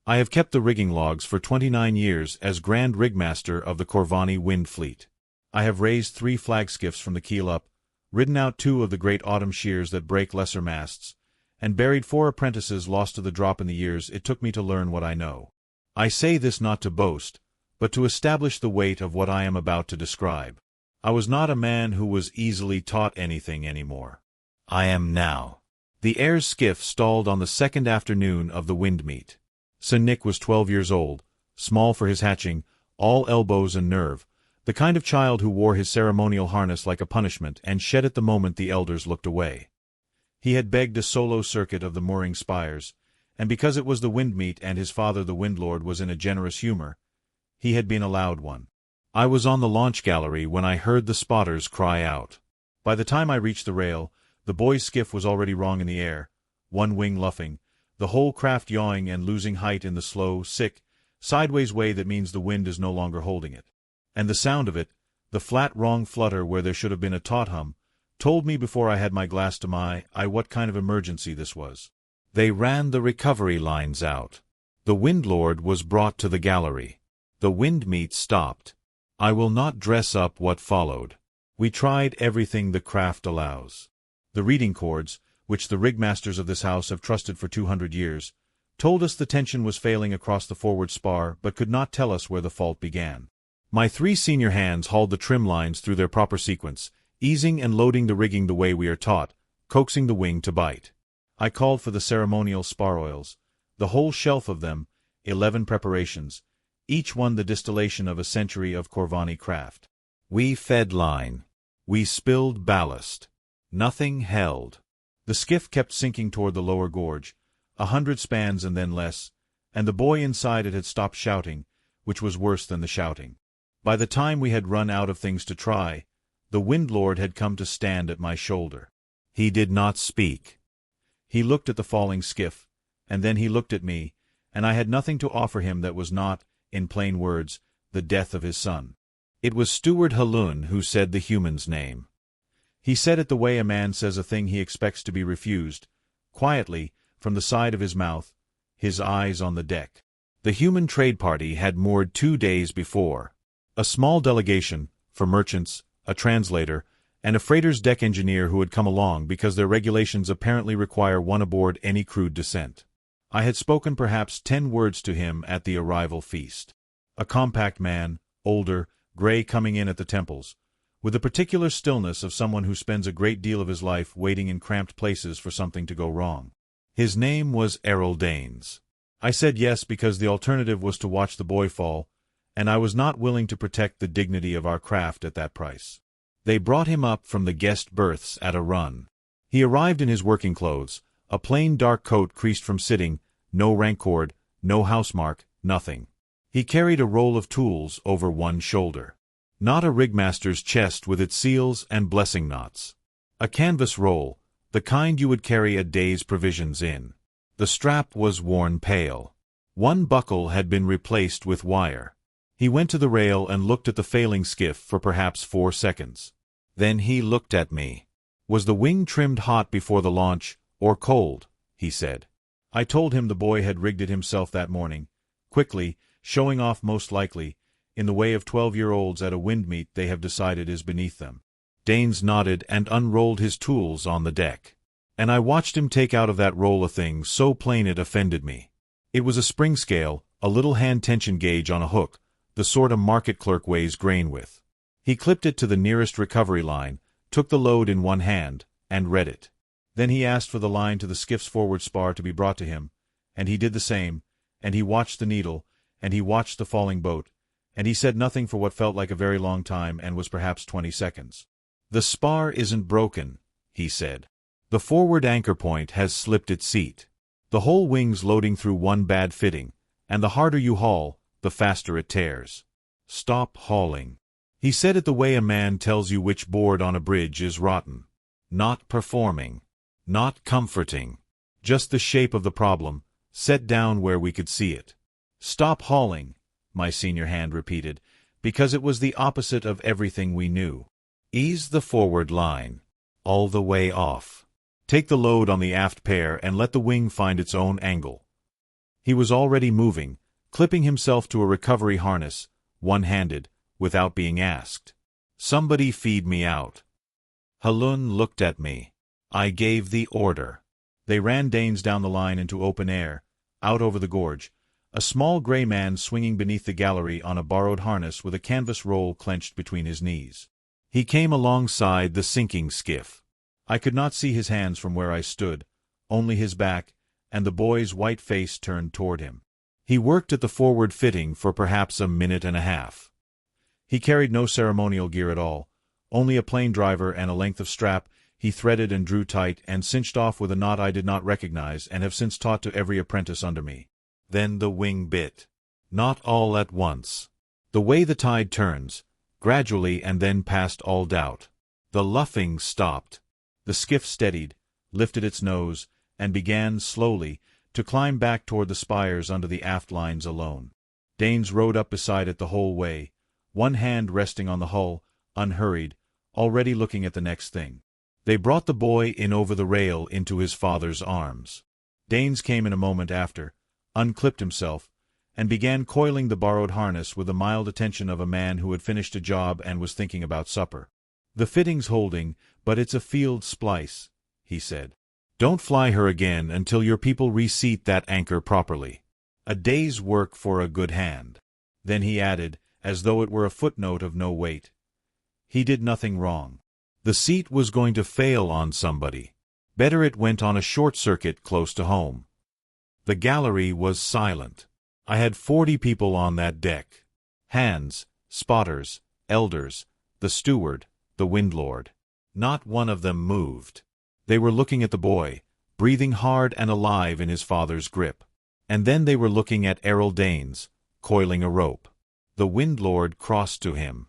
I have kept the rigging logs for 29 years as Grand Rigmaster of the Corvani Wind Fleet. I have raised 3 flagskiffs from the keel up, ridden out 2 of the great autumn shears that break lesser masts, and buried 4 apprentices lost to the drop in the years it took me to learn what I know. I say this not to boast, but to establish the weight of what I am about to describe. I was not a man who was easily taught anything anymore. I am now. The heir's skiff stalled on the second afternoon of the wind meet. Sir Nick was 12 years old, small for his hatching, all elbows and nerve, the kind of child who wore his ceremonial harness like a punishment and shed it the moment the elders looked away. He had begged a solo circuit of the mooring spires, and because it was the wind meet and his father the Windlord was in a generous humor, he had been allowed one. I was on the launch gallery when I heard the spotters cry out. By the time I reached the rail, the boy's skiff was already wrong in the air, one wing luffing, the whole craft yawing and losing height in the slow, sideways way that means the wind is no longer holding it. And the sound of it, the flat wrong flutter where there should have been a taut hum, told me before I had my glass to my eye what kind of emergency this was. They ran the recovery lines out. The Windlord was brought to the gallery. The wind meet stopped. I will not dress up what followed. We tried everything the craft allows. The reading cords, which the rigmasters of this house have trusted for 200 years, told us the tension was failing across the forward spar but could not tell us where the fault began. My 3 senior hands hauled the trim lines through their proper sequence, easing and loading the rigging the way we are taught, coaxing the wing to bite. I called for the ceremonial spar oils, the whole shelf of them, 11 preparations, each one the distillation of a century of Corvani craft. We fed line. We spilled ballast. Nothing held. The skiff kept sinking toward the lower gorge, 100 spans and then less, and the boy inside it had stopped shouting, which was worse than the shouting. By the time we had run out of things to try, the Windlord had come to stand at my shoulder. He did not speak. He looked at the falling skiff, and then he looked at me, and I had nothing to offer him that was not, in plain words, the death of his son. It was Steward Halun who said the human's name. He said it the way a man says a thing he expects to be refused, quietly, from the side of his mouth, his eyes on the deck. The human trade party had moored 2 days before. A small delegation, for merchants, a translator, and a freighter's deck engineer who had come along because their regulations apparently require one aboard any crude descent. I had spoken perhaps 10 words to him at the arrival feast. A compact man, older, gray coming in at the temples, with the particular stillness of someone who spends a great deal of his life waiting in cramped places for something to go wrong. His name was Errol Daines. I said yes because the alternative was to watch the boy fall, and I was not willing to protect the dignity of our craft at that price. They brought him up from the guest berths at a run. He arrived in his working clothes, a plain dark coat creased from sitting, no rank cord, no housemark, nothing. He carried a roll of tools over one shoulder. Not a rigmaster's chest with its seals and blessing knots. A canvas roll, the kind you would carry a day's provisions in. The strap was worn pale. One buckle had been replaced with wire. He went to the rail and looked at the failing skiff for perhaps 4 seconds. Then he looked at me. Was the wing trimmed hot before the launch, or cold? He said. I told him the boy had rigged it himself that morning, quickly, showing off most likely, in the way of 12-year-olds at a wind meet they have decided is beneath them. Daines nodded and unrolled his tools on the deck. And I watched him take out of that roll a thing so plain it offended me. It was a spring scale, a little hand tension gauge on a hook, the sort a market clerk weighs grain with. He clipped it to the nearest recovery line, took the load in one hand, and read it. Then he asked for the line to the skiff's forward spar to be brought to him, and he did the same, and he watched the needle, and he watched the falling boat, and he said nothing for what felt like a very long time and was perhaps 20 seconds. The spar isn't broken, he said. The forward anchor point has slipped its seat. The whole wing's loading through one bad fitting, and the harder you haul, the faster it tears. Stop hauling. He said it the way a man tells you which board on a bridge is rotten. Not performing. Not comforting. Just the shape of the problem, set down where we could see it. Stop hauling, my senior hand repeated, because it was the opposite of everything we knew. Ease the forward line. All the way off. Take the load on the aft pair and let the wing find its own angle. He was already moving, clipping himself to a recovery harness, one-handed, without being asked. "Somebody feed me out." Halun looked at me. I gave the order. They ran Danes down the line into open air, out over the gorge, a small gray man swinging beneath the gallery on a borrowed harness with a canvas roll clenched between his knees. He came alongside the sinking skiff. I could not see his hands from where I stood, only his back, and the boy's white face turned toward him. He worked at the forward fitting for perhaps a minute and a half. He carried no ceremonial gear at all, only a plain driver and a length of strap he threaded and drew tight and cinched off with a knot I did not recognize and have since taught to every apprentice under me. Then the wing bit. Not all at once. The way the tide turns, gradually and then past all doubt. The luffing stopped. The skiff steadied, lifted its nose, and began, slowly, to climb back toward the spires under the aft lines alone. Danes rowed up beside it the whole way, one hand resting on the hull, unhurried, already looking at the next thing. They brought the boy in over the rail into his father's arms. Danes came in a moment after, unclipped himself, and began coiling the borrowed harness with the mild attention of a man who had finished a job and was thinking about supper. "The fitting's holding, but it's a field splice," he said. "Don't fly her again until your people reseat that anchor properly. A day's work for a good hand." Then he added, as though it were a footnote of no weight, "He did nothing wrong. The seat was going to fail on somebody. Better it went on a short circuit close to home." The gallery was silent. I had 40 people on that deck. Hands, spotters, elders, the steward, the windlord. Not one of them moved. They were looking at the boy, breathing hard and alive in his father's grip. And then they were looking at Errol Danes, coiling a rope. The windlord crossed to him.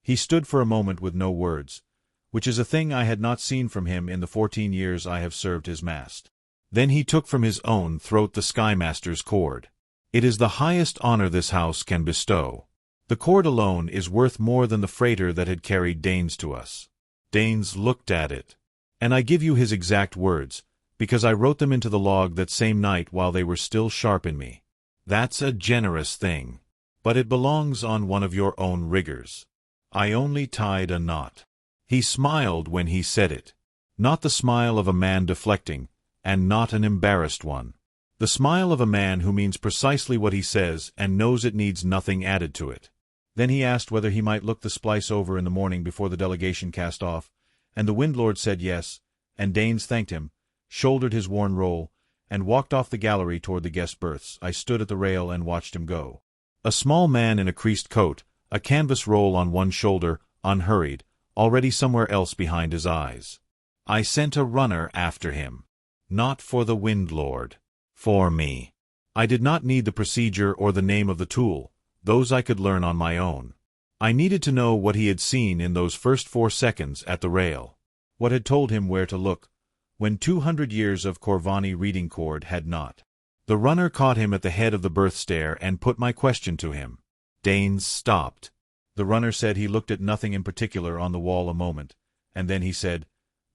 He stood for a moment with no words, which is a thing I had not seen from him in the 14 years I have served his mast. Then he took from his own throat the Skymaster's cord. It is the highest honor this house can bestow. The cord alone is worth more than the freighter that had carried Danes to us. Danes looked at it. And I give you his exact words, because I wrote them into the log that same night while they were still sharp in me. "That's a generous thing. But it belongs on one of your own riggers. I only tied a knot." He smiled when he said it. Not the smile of a man deflecting, and not an embarrassed one. The smile of a man who means precisely what he says and knows it needs nothing added to it. Then he asked whether he might look the splice over in the morning before the delegation cast off, and the windlord said yes, and Danes thanked him, shouldered his worn roll, and walked off the gallery toward the guest berths. I stood at the rail and watched him go. A small man in a creased coat, a canvas roll on one shoulder, unhurried, already somewhere else behind his eyes. I sent a runner after him. Not for the windlord. For me. I did not need the procedure or the name of the tool. Those I could learn on my own. I needed to know what he had seen in those first 4 seconds at the rail. What had told him where to look, when 200 years of Corvani reading cord had not. The runner caught him at the head of the berth stair and put my question to him. Danes stopped. The runner said he looked at nothing in particular on the wall a moment, and then he said,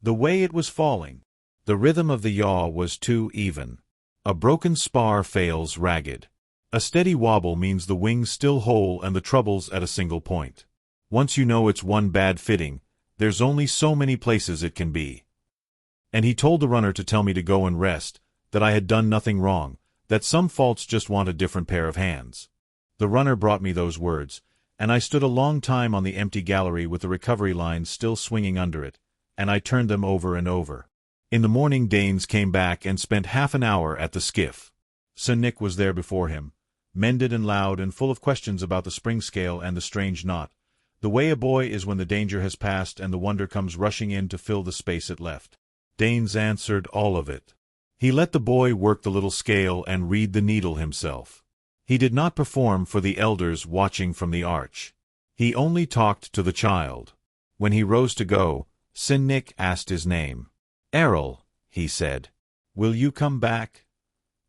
"The way it was falling. The rhythm of the yaw was too even. A broken spar fails ragged. A steady wobble means the wing's still whole and the trouble's at a single point. Once you know it's one bad fitting, there's only so many places it can be." And he told the runner to tell me to go and rest, that I had done nothing wrong, that some faults just want a different pair of hands. The runner brought me those words, and I stood a long time on the empty gallery with the recovery lines still swinging under it, and I turned them over and over. In the morning Danes came back and spent half an hour at the skiff. Sir Nick was there before him, mended and loud and full of questions about the spring scale and the strange knot, the way a boy is when the danger has passed and the wonder comes rushing in to fill the space it left. Danes answered all of it. He let the boy work the little scale and read the needle himself. He did not perform for the elders watching from the arch. He only talked to the child. When he rose to go, Sir Nick asked his name. "Errol," he said. "Will you come back?"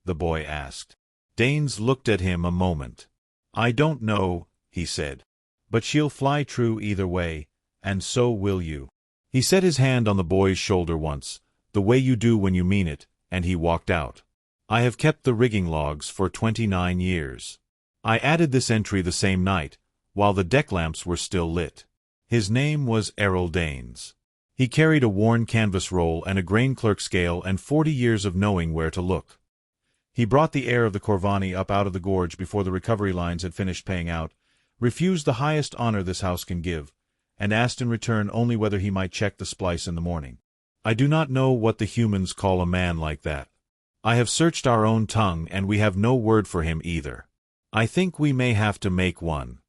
the boy asked. Danes looked at him a moment. "I don't know," he said. "But she'll fly true either way, and so will you." He set his hand on the boy's shoulder once, the way you do when you mean it, and he walked out. I have kept the rigging logs for 29 years. I added this entry the same night, while the deck lamps were still lit. His name was Errol Daines. He carried a worn canvas roll and a grain clerk scale and 40 years of knowing where to look. He brought the heir of the Corvani up out of the gorge before the recovery lines had finished paying out, refused the highest honor this house can give, and asked in return only whether he might check the splice in the morning. I do not know what the humans call a man like that. I have searched our own tongue, and we have no word for him either. I think we may have to make one.